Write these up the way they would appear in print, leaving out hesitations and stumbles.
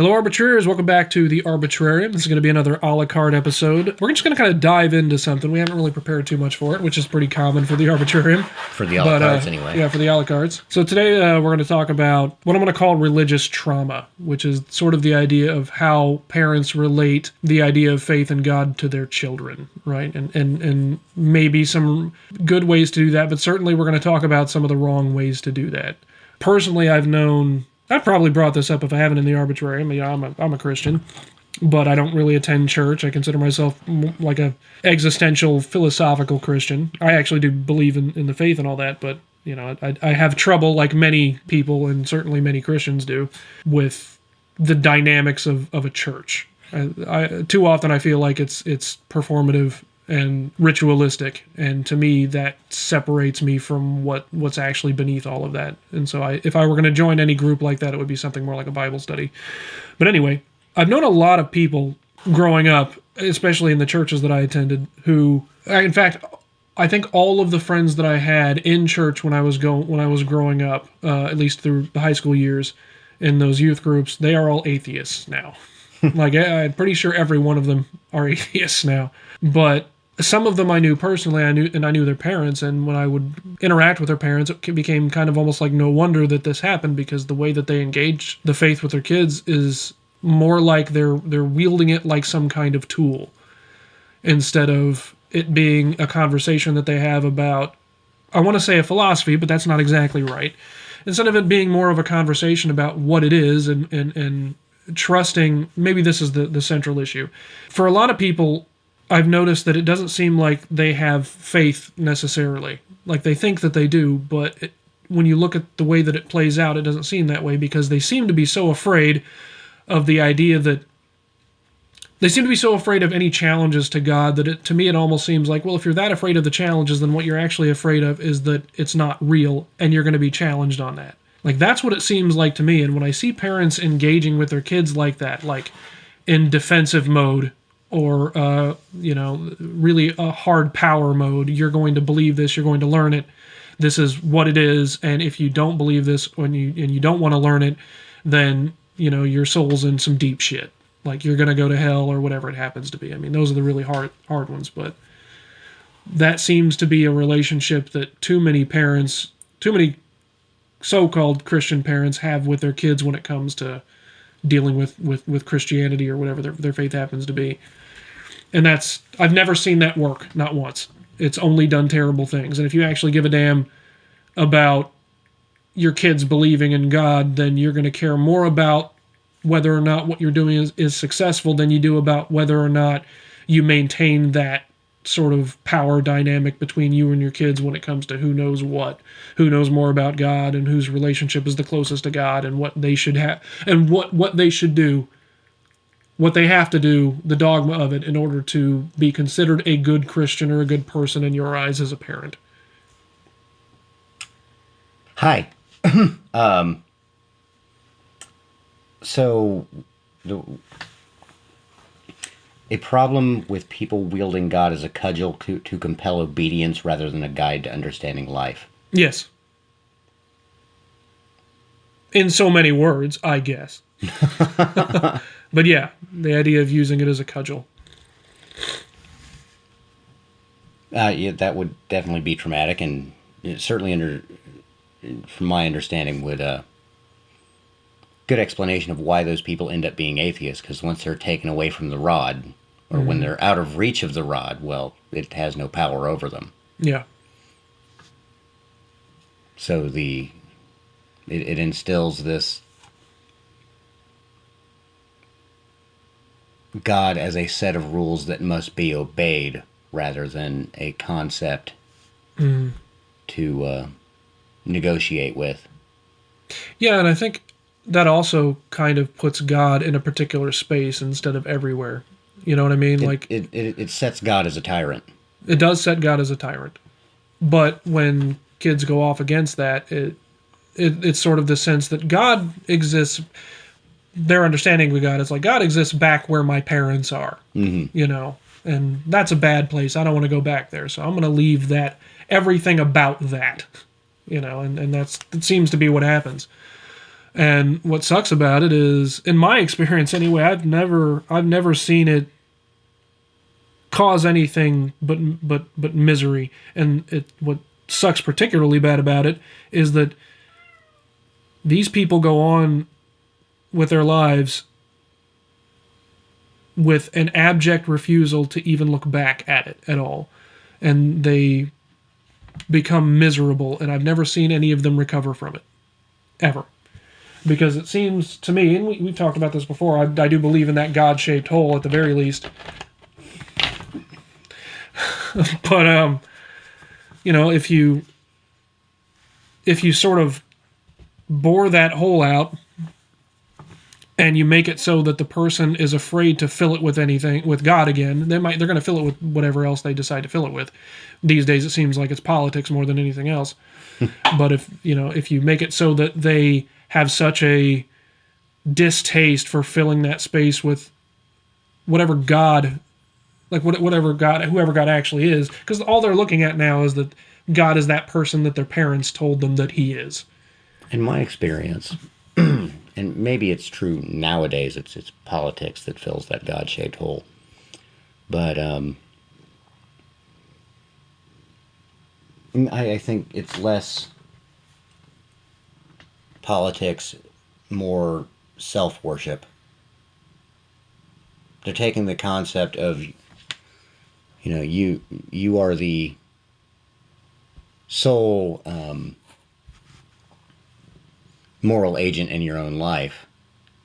Hello, Arbitrarians. Welcome back to the Arbitrarium. This is going to be another a la carte episode. We're just going to kind of dive into something. We haven't really prepared too much for it, which is pretty common for the Arbitrarium. For the a la cartes, anyway. Yeah, for the a la cartes. So today we're going to talk about what I'm going to call religious trauma, which is sort of the idea of how parents relate the idea of faith in God to their children, right? And maybe some good ways to do that, but certainly we're going to talk about some of the wrong ways to do that. Personally, I've probably brought this up if I haven't in the Arbitrarium. I'm a Christian, but I don't really attend church. I consider myself like a existential, philosophical Christian. I actually do believe in the faith and all that, but I have trouble, like many people, and certainly many Christians do, with the dynamics of a church. Too often I feel like it's performative and ritualistic, and to me that separates me from what's actually beneath all of that. And so if I were going to join any group like that, it would be something more like a Bible study. But anyway, I've known a lot of people growing up, especially in the churches that I attended, who, in fact, I think all of the friends that I had in church when I was growing up, at least through the high school years, in those youth groups, they are all atheists now. Like, I'm pretty sure every one of them are atheists now. But some of them I knew personally, I knew their parents, and when I would interact with their parents, it became kind of almost like no wonder that this happened, because the way that they engage the faith with their kids is more like they're wielding it like some kind of tool, instead of it being a conversation that they have about, I want to say a philosophy, but that's not exactly right. Instead of it being more of a conversation about what it is and trusting, maybe this is the central issue. For a lot of people, I've noticed that it doesn't seem like they have faith necessarily. Like, they think that they do, but when you look at the way that it plays out, it doesn't seem that way, because they seem to be so afraid of the idea that they seem to be so afraid of any challenges to God that to me it almost seems like, well, if you're that afraid of the challenges, then what you're actually afraid of is that it's not real and you're going to be challenged on that. Like, that's what it seems like to me. And when I see parents engaging with their kids like that, like in defensive mode, or really a hard power mode, you're going to believe this, you're going to learn it, this is what it is, and if you don't believe this and you don't want to learn it, then your soul's in some deep shit. Like, you're going to go to hell or whatever it happens to be. I mean, those are the really hard ones, but that seems to be a relationship that too many so-called Christian parents have with their kids when it comes to dealing with Christianity or whatever their faith happens to be. And I've never seen that work, not once. It's only done terrible things. And if you actually give a damn about your kids believing in God, then you're going to care more about whether or not what you're doing is successful than you do about whether or not you maintain that sort of power dynamic between you and your kids when it comes to who knows more about God, and whose relationship is the closest to God, and what they should have, and what they should do, what they have to do, the dogma of it, in order to be considered a good Christian or a good person in your eyes as a parent. Hi. So, a problem with people wielding God as a cudgel to compel obedience rather than a guide to understanding life. Yes. In so many words, I guess. But yeah, the idea of using it as a cudgel. Yeah, that would definitely be traumatic, and certainly, from my understanding, would good explanation of why those people end up being atheists, because once they're taken away from the rod, or when they're out of reach of the rod, well, it has no power over them. Yeah. So it instills this God as a set of rules that must be obeyed, rather than a concept to negotiate with. Yeah, and I think that also kind of puts God in a particular space instead of everywhere. You know what I mean? It sets God as a tyrant. It does set God as a tyrant. But when kids go off against that, it's sort of the sense that God exists. Their understanding of God is like, God exists back where my parents are, and that's a bad place. I don't want to go back there, so I'm going to leave everything about that, and that seems to be what happens. And what sucks about it is, in my experience anyway, I've never seen it cause anything but misery. And what sucks particularly bad about it is that these people go on with their lives with an abject refusal to even look back at it at all. And they become miserable, and I've never seen any of them recover from it. Ever. Because it seems to me, and we've talked about this before, I do believe in that God-shaped hole at the very least. But, if you sort of bore that hole out and you make it so that the person is afraid to fill it with anything, with God again, they're going to fill it with whatever else they decide to fill it with. These days it seems like it's politics more than anything else. But if you make it so that they have such a distaste for filling that space with whatever God, like whatever God, whoever God actually is, because all they're looking at now is that God is that person that their parents told them that he is. In my experience, and maybe it's true nowadays, it's politics that fills that God-shaped hole. But I think it's less politics, more self-worship. They're taking the concept of, you are the sole moral agent in your own life,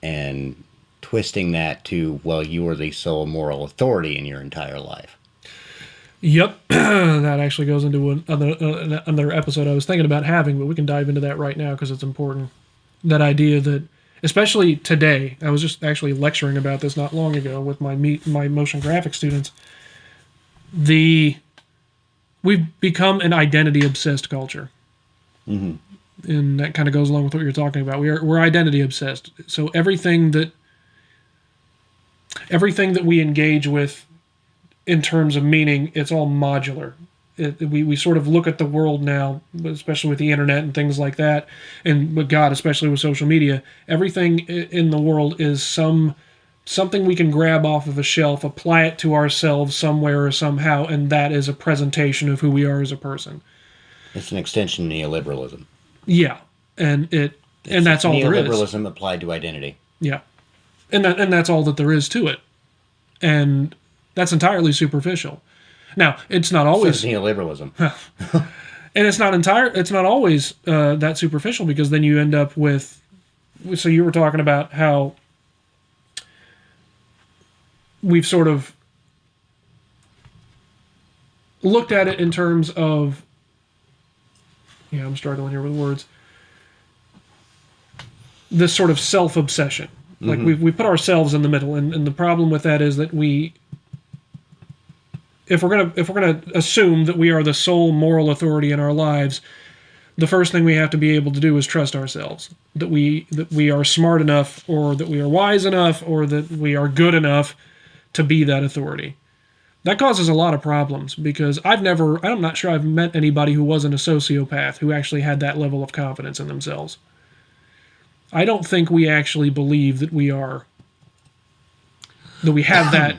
and twisting that to, well, you are the sole moral authority in your entire life. Yep, that actually goes into another episode I was thinking about having, but we can dive into that right now because it's important. That idea that, especially today, I was just actually lecturing about this not long ago with my motion graphic students. We've become an identity obsessed culture. Mm-hmm. And that kind of goes along with what you're talking about. We're identity obsessed. So everything that we engage with in terms of meaning, it's all modular. We sort of look at the world now, especially with the internet and things like that, and with God, especially with social media. Everything in the world is something we can grab off of a shelf, apply it to ourselves somewhere or somehow, and that is a presentation of who we are as a person. It's an extension of neoliberalism. Yeah, and that's all there is. Neoliberalism applied to identity. Yeah, and that's all that there is to it, and that's entirely superficial. Now, it's not always so neoliberalism, and it's not always that superficial, because then you end up with. So you were talking about how we've sort of looked at it in terms of. Yeah, I'm struggling here with words. This sort of self-obsession. Like we put ourselves in the middle, and the problem with that is that if we're gonna assume that we are the sole moral authority in our lives, the first thing we have to be able to do is trust ourselves. That we are smart enough, or that we are wise enough, or that we are good enough to be that authority. That causes a lot of problems, because I'm not sure I've met anybody who wasn't a sociopath who actually had that level of confidence in themselves. I don't think we actually believe that we have that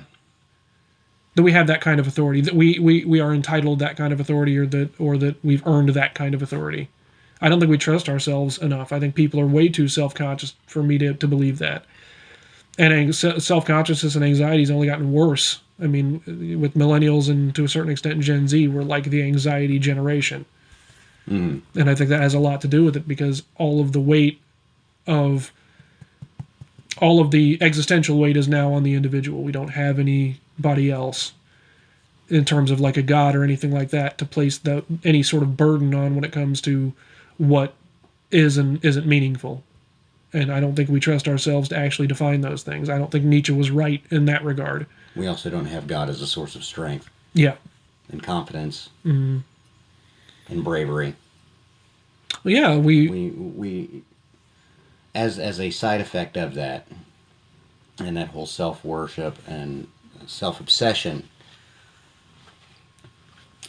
kind of authority, that we are entitled to that kind of authority, or that we've earned that kind of authority. I don't think we trust ourselves enough. I think people are way too self-conscious for me to believe that. And self-consciousness and anxiety has only gotten worse. I mean, with millennials and to a certain extent Gen Z, we're like the anxiety generation. And I think that has a lot to do with it, because all of the existential weight is now on the individual. We don't have anybody else in terms of like a God or anything like that to place any sort of burden on when it comes to what is and isn't meaningful. And I don't think we trust ourselves to actually define those things. I don't think Nietzsche was right in that regard. We also don't have God as a source of strength. Yeah. And confidence. And bravery. Well, yeah, we as a side effect of that, and that whole self-worship and self-obsession,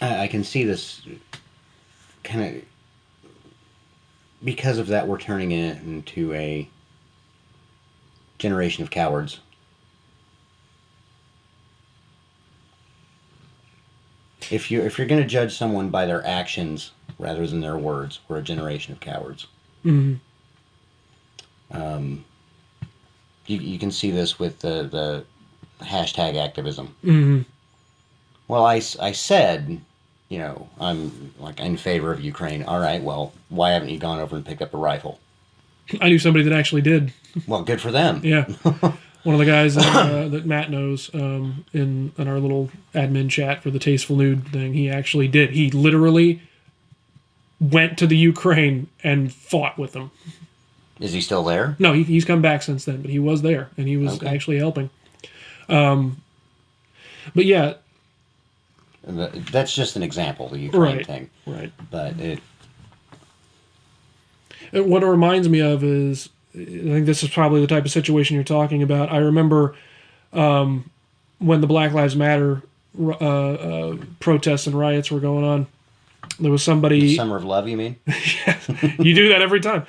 I can see this kind of because of that, we're turning it into a generation of cowards. If you're going to judge someone by their actions rather than their words, we're a generation of cowards. Mm-hmm. You can see this with the hashtag activism. Mm-hmm. Well, I said, I'm like in favor of Ukraine. All right, well, why haven't you gone over and picked up a rifle? I knew somebody that actually did. Well, good for them. Yeah. One of the guys that Matt knows in our little admin chat for the Tasteful Nude thing, he actually did. He literally went to the Ukraine and fought with them. Is he still there? No, he's come back since then, but he was there and he was actually helping. But yeah, that's just an example, the Ukraine thing. Right. But what it reminds me of is, I think this is probably the type of situation you're talking about. I remember when the Black Lives Matter protests and riots were going on. There was somebody. Summer of Love, you mean? Yeah, you do that every time.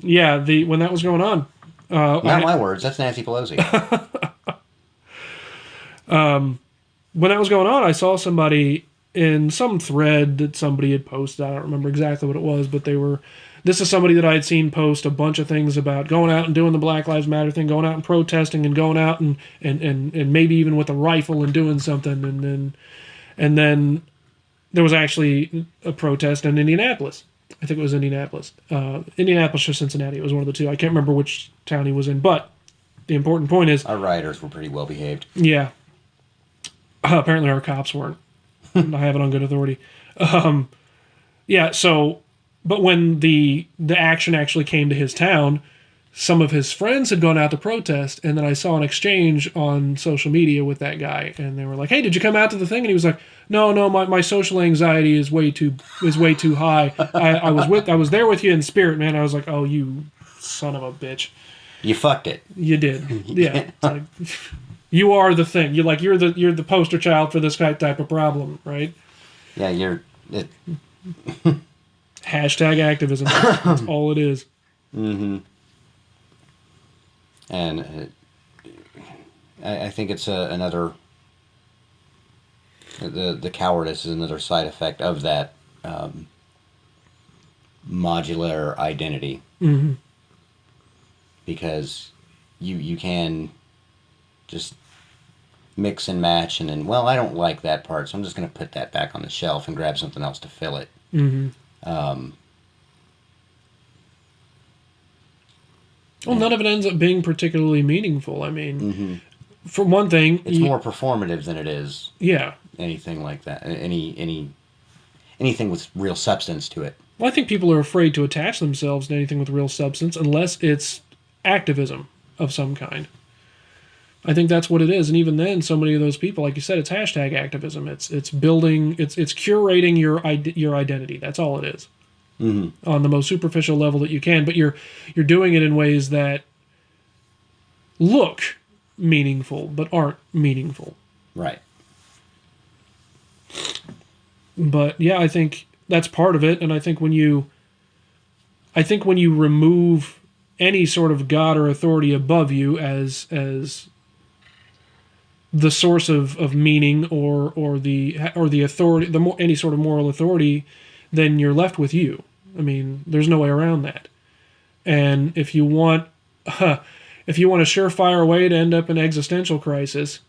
Yeah, when that was going on. Not my words. That's Nancy Pelosi. When that was going on, I saw somebody in some thread that somebody had posted. I don't remember exactly what it was, but this is somebody that I had seen post a bunch of things about going out and doing the Black Lives Matter thing, going out and protesting and going out and maybe even with a rifle and doing something. And then there was actually a protest in Indianapolis. I think it was Indianapolis. Indianapolis or Cincinnati. It was one of the two. I can't remember which town he was in, but the important point is... Our rioters were pretty well behaved. Yeah. Apparently our cops weren't. I have it on good authority. Yeah, so... But when the action actually came to his town, some of his friends had gone out to protest, and then I saw an exchange on social media with that guy, and they were like, "Hey, did you come out to the thing?" And he was like, "No, my social anxiety is way too high. I was there with you in spirit, man." I was like, "Oh, you son of a bitch, you fucked it. You did, yeah." Like, you are the thing. You're the poster child for this type of problem, right? Yeah, you're. Hashtag activism. That's all it is. Mm-hmm. And I think it's another. The cowardice is another side effect of that modular identity. Mm-hmm. Because you can just mix and match, and then, well, I don't like that part, so I'm just going to put that back on the shelf and grab something else to fill it. Mm-hmm. Well, none of it ends up being particularly meaningful. I mean, for one thing... It's more performative than it is yeah, anything like that. Anything with real substance to it. Well, I think people are afraid to attach themselves to anything with real substance unless it's activism of some kind. I think that's what it is. And even then, so many of those people, like you said, it's hashtag activism. It's building, it's curating your identity. That's all it is. Mm-hmm. On the most superficial level that you can. But you're doing it in ways that look meaningful but aren't meaningful. Right. But yeah, I think that's part of it. And I think when you remove any sort of God or authority above you as the source of meaning or the authority, any sort of moral authority, then you're left with you. I mean, there's no way around that. And if you want a surefire way to end up in existential crisis,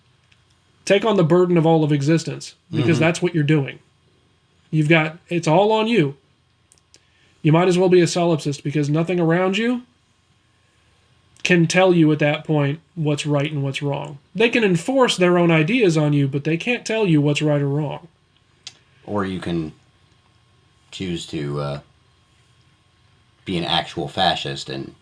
take on the burden of all of existence, because that's what you're doing. It's all on you. You might as well be a solipsist, because nothing around you can tell you at that point what's right and what's wrong. They can enforce their own ideas on you, but they can't tell you what's right or wrong. Or you can choose to be an actual fascist and,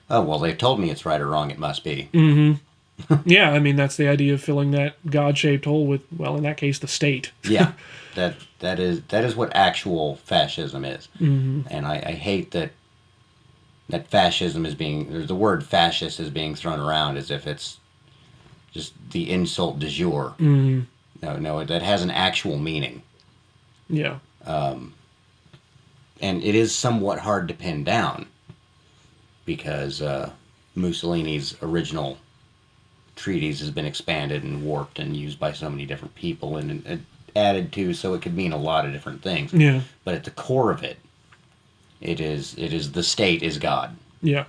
oh, well, they've told me it's right or wrong, it must be. Mm-hmm. Yeah, I mean, that's the idea of filling that God-shaped hole with, well, in that case, the state. Yeah, that is what actual fascism is. Mm-hmm. And I hate that fascism is the word fascist is being thrown around as if it's just the insult du jour. Mm-hmm. No, that has an actual meaning. Yeah. and it is somewhat hard to pin down because Mussolini's original treatise has been expanded and warped and used by so many different people and added to, so it could mean a lot of different things. Yeah. But at the core of it, it is the state is God. Yeah.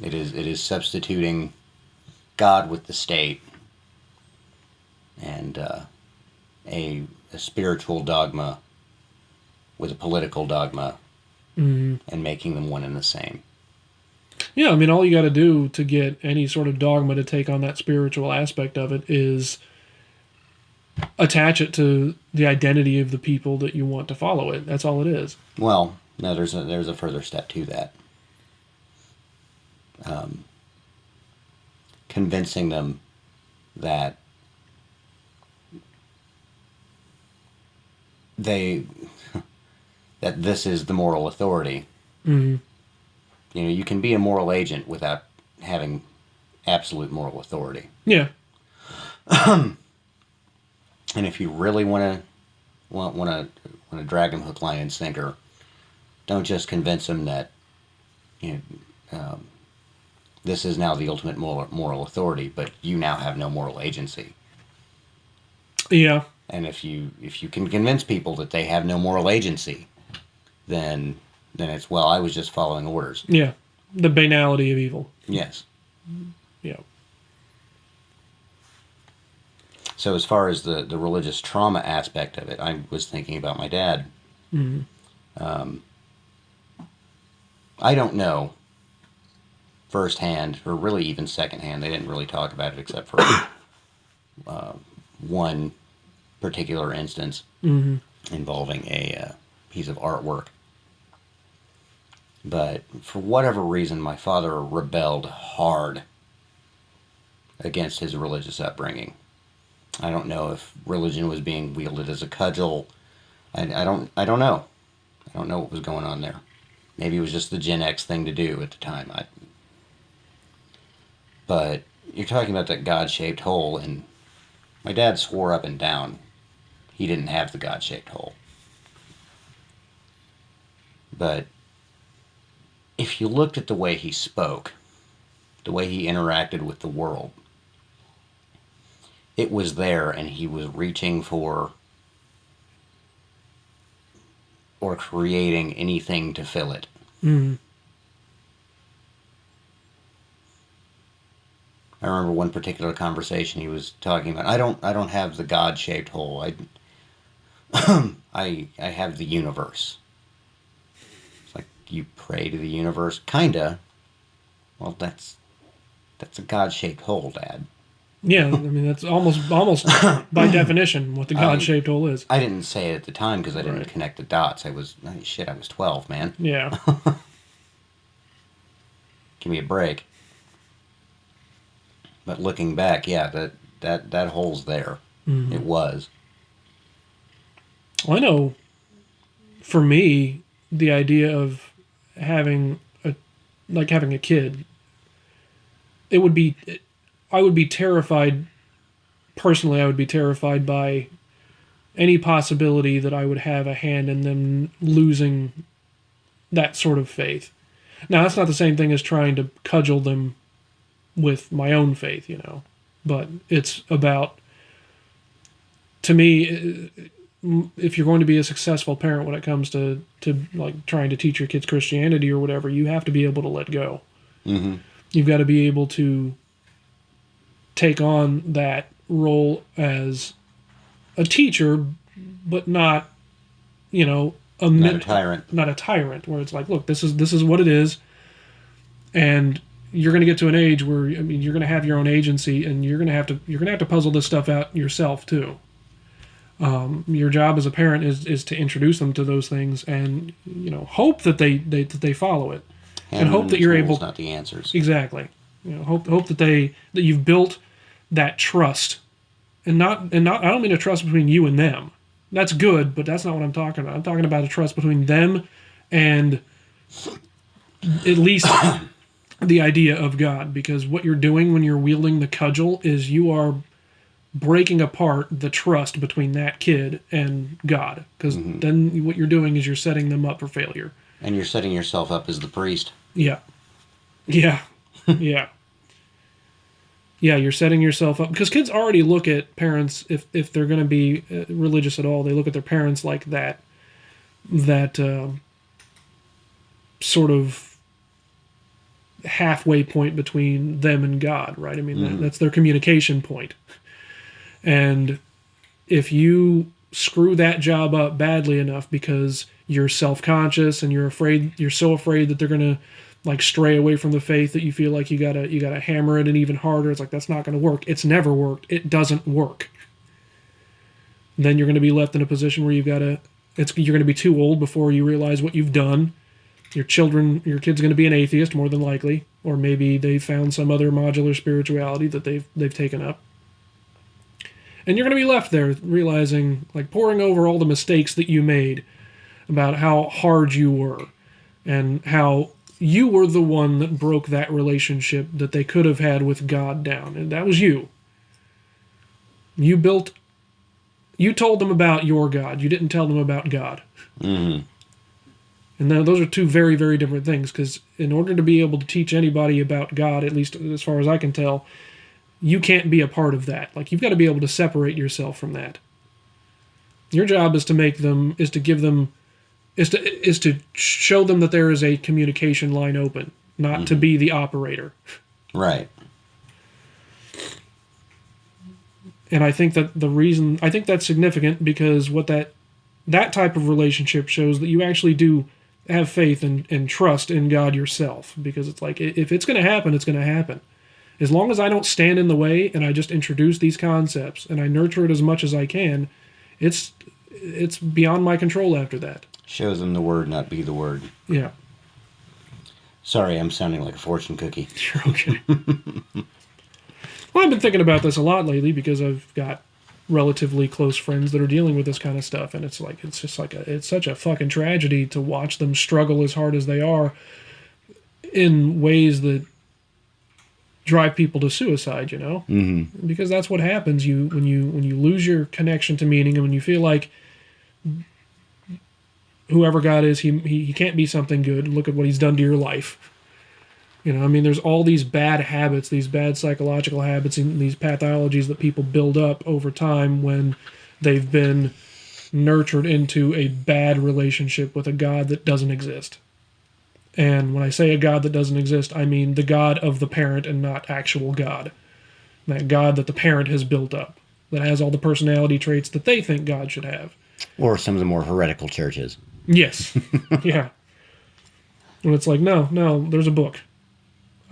It is substituting God with the state and a spiritual dogma with a political dogma and making them one and the same. Yeah, I mean, all you got to do to get any sort of dogma to take on that spiritual aspect of it is attach it to the identity of the people that you want to follow it. That's all it is. Well, no, there's a further step to that. Convincing them that that this is the moral authority. Mm-hmm. You know, you can be a moral agent without having absolute moral authority. Yeah. And if you really want to drag them hook, line, and sinker, don't just convince them that this is now the ultimate moral authority, but you now have no moral agency. Yeah. And if you can convince people that they have no moral agency, then it's, well, I was just following orders. Yeah. The banality of evil. Yes. Yeah. So as far as the religious trauma aspect of it, I was thinking about my dad. Mm-hmm. I don't know firsthand, or really even secondhand. They didn't really talk about it except for one particular instance involving a piece of artwork. But for whatever reason, my father rebelled hard against his religious upbringing. I don't know if religion was being wielded as a cudgel. I don't know. I don't know what was going on there. Maybe it was just the Gen X thing to do at the time. But you're talking about that God-shaped hole, and my dad swore up and down he didn't have the God-shaped hole. But if you looked at the way he spoke, the way he interacted with the world, it was there, and he was reaching for or creating anything to fill it. Mm-hmm. I remember one particular conversation he was talking about. I don't have the God-shaped hole. I have the universe. It's like, you pray to the universe, kinda. Well, that's a God-shaped hole, Dad. Yeah, I mean, that's almost by definition what the God-shaped hole is. I didn't say it at the time because I didn't connect the dots. I was 12, man. Yeah. Give me a break. But looking back, yeah, that hole's there. Mm-hmm. It was. Well, I know, for me, the idea of having a kid, I would be terrified, personally, I would be terrified by any possibility that I would have a hand in them losing that sort of faith. Now, that's not the same thing as trying to cudgel them with my own faith, but it's about, to me, if you're going to be a successful parent when it comes to like trying to teach your kids Christianity or whatever, you have to be able to let go. Mm-hmm. You've got to be able to take on that role as a teacher, but not, not a tyrant. Not a tyrant, where it's like, look, this is what it is, and you're going to get to an age where, I mean, you're going to have your own agency, and you're going to have to puzzle this stuff out yourself too. Your job as a parent is to introduce them to those things, and hope that they follow it, and hope that you're able. Not the answers. Exactly. Hope that you've built that trust, and not. I don't mean a trust between you and them. That's good, but that's not what I'm talking about. I'm talking about a trust between them and at least the idea of God, because what you're doing when you're wielding the cudgel is you are breaking apart the trust between that kid and God. Because then what you're doing is you're setting them up for failure. And you're setting yourself up as the priest. Yeah. Yeah. Yeah. Yeah, you're setting yourself up. Because kids already look at parents, if they're going to be religious at all, they look at their parents like that sort of halfway point between them and God, right? I mean, that's their communication point. And if you screw that job up badly enough because you're self-conscious and you're so afraid that they're going to like stray away from the faith that you feel like you gotta hammer it in even harder. It's like, that's not going to work. It's never worked. It doesn't work. Then you're going to be left in a position where you're going to be too old before you realize what you've done. Your kid's going to be an atheist more than likely, or maybe they found some other modular spirituality that they've taken up. And you're going to be left there realizing, like, poring over all the mistakes that you made about how hard you were and how you were the one that broke that relationship that they could have had with God down. And that was you. You told them about your God. You didn't tell them about God. Mm-hmm. And now those are two very, very different things, because in order to be able to teach anybody about God, at least as far as I can tell, you can't be a part of that. Like, you've got to be able to separate yourself from that. Your job is to show them that there is a communication line open, not to be the operator. Right. And I think that's significant, because what that type of relationship shows that you actually do have faith and trust in God yourself, because it's like, if it's going to happen, it's going to happen. As long as I don't stand in the way and I just introduce these concepts and I nurture it as much as I can, it's beyond my control after that. Shows them the word, not be the word. Yeah. Sorry, I'm sounding like a fortune cookie. You're okay. Well, I've been thinking about this a lot lately because I've got relatively close friends that are dealing with this kind of stuff, and it's such a fucking tragedy to watch them struggle as hard as they are in ways that drive people to suicide, you know? Mm-hmm. Because that's what happens when you lose your connection to meaning, and when you feel like whoever God is, he can't be something good. Look at what he's done to your life. You know, I mean, there's all these bad habits, these bad psychological habits, and these pathologies that people build up over time when they've been nurtured into a bad relationship with a God that doesn't exist. And when I say a God that doesn't exist, I mean the God of the parent and not actual God. That God that the parent has built up, that has all the personality traits that they think God should have. Or some of the more heretical churches. Yes. Yeah. And it's like, no, there's a book.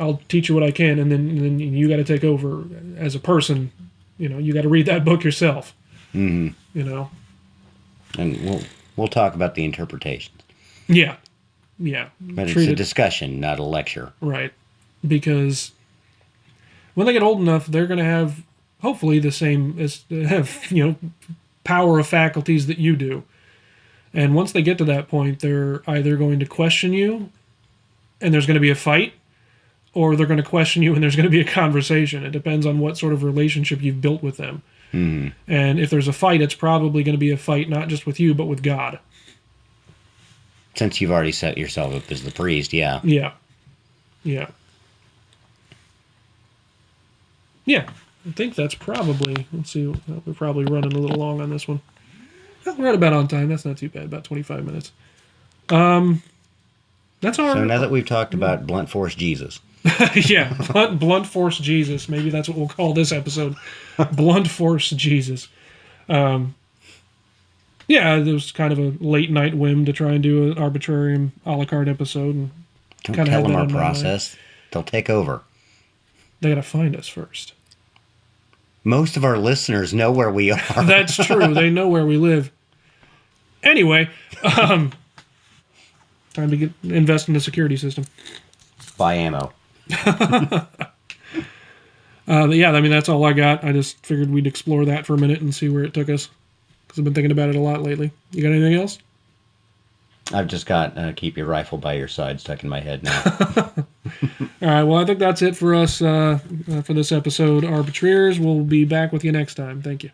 I'll teach you what I can, and then you got to take over as a person. You know, you got to read that book yourself. Mm-hmm. You know. And we'll talk about the interpretations. Yeah. Yeah. But it's a discussion, not a lecture. Right. Because when they get old enough, they're going to have, hopefully, the same, power of faculties that you do. And once they get to that point, they're either going to question you, and there's going to be a fight, or they're going to question you and there's going to be a conversation. It depends on what sort of relationship you've built with them. Mm-hmm. And if there's a fight, it's probably going to be a fight not just with you, but with God. Since you've already set yourself up as the priest, yeah. Yeah. Yeah. Yeah. I think that's probably, let's see, we're probably running a little long on this one. We're right about on time. That's not too bad, about 25 minutes. That's our... So now that we've talked about blunt force Jesus. Yeah, blunt force Jesus. Maybe that's what we'll call this episode. Blunt force Jesus. Yeah, there was kind of a late night whim to try and do an Arbitrarium a la carte episode. And don't tell them our process. They'll take over. They got to find us first. Most of our listeners know where we are. That's true. They know where we live. Anyway, time to invest in the security system. Buy ammo. Yeah, I mean, that's all I got. I just figured we'd explore that for a minute and see where it took us, because I've been thinking about it a lot lately. You got anything else? I've just got keep your rifle by your side stuck in my head now. All right. Well, I think that's it for us for this episode. Arbitrarians. We'll be back with you next time. Thank you.